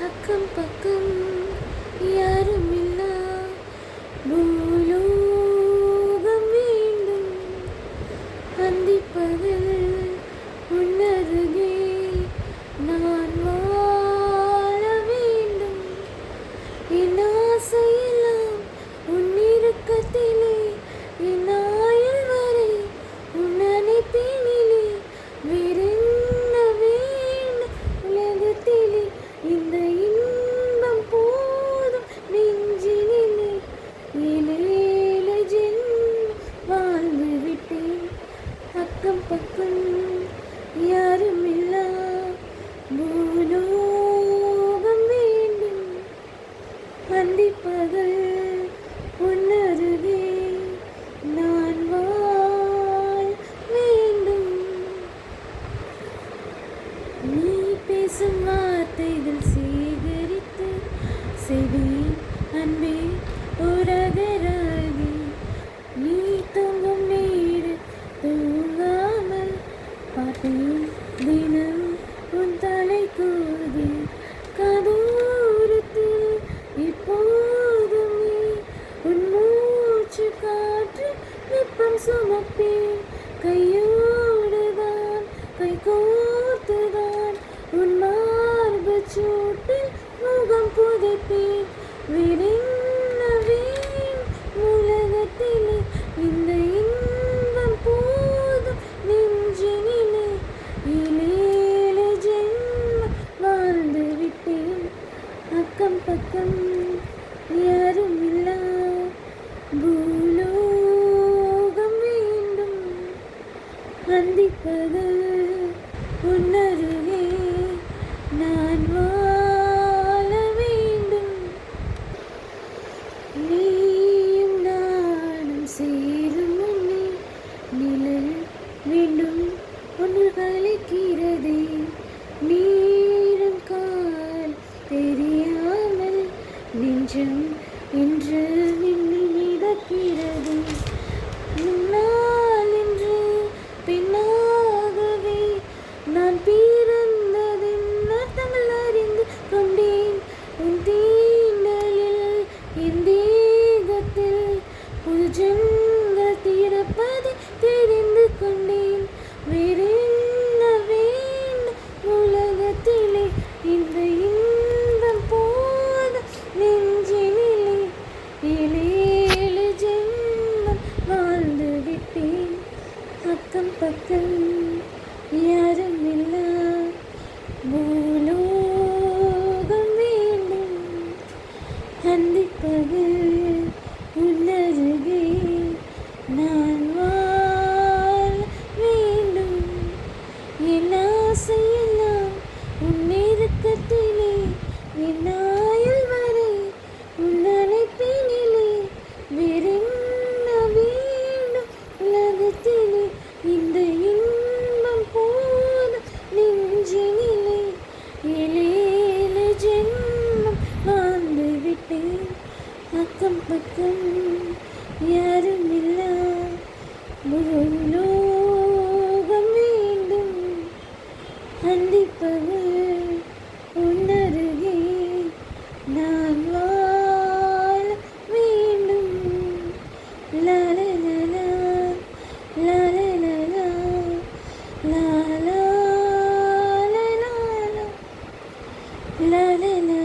அக்கம் பக்கம் யாருமில்லா பூலோகம் வேண்டும். அந்திப்பகல் உன்னருகே நான் வாழ வேண்டும். என் ஆசையெல்லாம் உன்னிருக்கத்திலே, என் ஆயுள் வரை உன் அணைப்பினிலே. வேறென்ன வேண்டும் உலகத்திலே, இந்த இன்பம் போதும் நெஞ்சினிலே. ஏழேழு ஜென்மம் வாழ்ந்து விட்டேன். அக்கம் பக்கம் யாருமில்லா பூலோகம் வேண்டும். அந்திப்பகல் உன்னருகே நான் வாழ வேண்டும். நீ பேசும் வார்த்தைகள் சேகரித்து செவி அன்பே உரகராகி, நீ தூங்கும் நேர தூங்காமல் பார்த்தேன் தினம் உன் தலை கோதி. கதூரத்தில் இப்போதும் நீ உன் மூச்சு காற்று வெப்பம் சுமப்பேன். கையோடுதான் கை கோர்த்துதான் உன் மார்பு சூட்டில் முகம் புதைப்பேன். வேறென்ன வேண்டும் உலகத்திலே, இந்த இன்பம் போதும் நெஞ்சினிலே. ஏழேழு ஜென்மம் வாழ்ந்து விட்டேன். அக்கம் பக்கம் யாருமில்லா பூலோகம் வேண்டும். அந்திப்பகல் உன்னருகே நான் வாழ வேண்டும். நீயும் நானும் சேரும் முன்னே நிழல் வேண்டும் ஒன்று கலைக்கிறதே. நீரும் கால் தெரியாமல் நெஞ்சம் என்று விண்ணில் மிதக்கிறது. முன்னால் என்று பெண்ணாகவே நான் பிறந்ததென்ன தமிழ் அறிந்து கொண்டேன். உன் தீண்டலில் என் தேகத்தில் புஜங்கள் திறப்பதை தெரிந்து கொண்டேன். வேறென்ன வேண்டும் உலகத்திலே, இந்த இன்பம் போதும் நெஞ்சினிலே. ஏழேழு ஜென்மம் வாழ்ந்து விட்டேன். அக்கம் பக்கம் யாருமில்லா பூலோகம் வேண்டும். அந்திப்பகல் உன்னருகே நான் வாழ வேண்டும். என் ஆசையெல்லாம் உன் நெருக்கத்திலே, என் ஆயுள் வரை உன் அணைப்பினிலே. வேறென்ன வேண்டும் உலகத்திலே, இந்த இன்பம் போதும் நெஞ்சினிலே. ஏழேழு ஜென்மம் வாழ்ந்து விட்டேன். அக்கம் பக்கம் யாருமில்லா பூலோகம் வேண்டும். அந்திப்பகல் உன்னருகே நான் வாழ வேண்டும். லாலலலா, லாலலலா, லாலாலலா, லாலலா.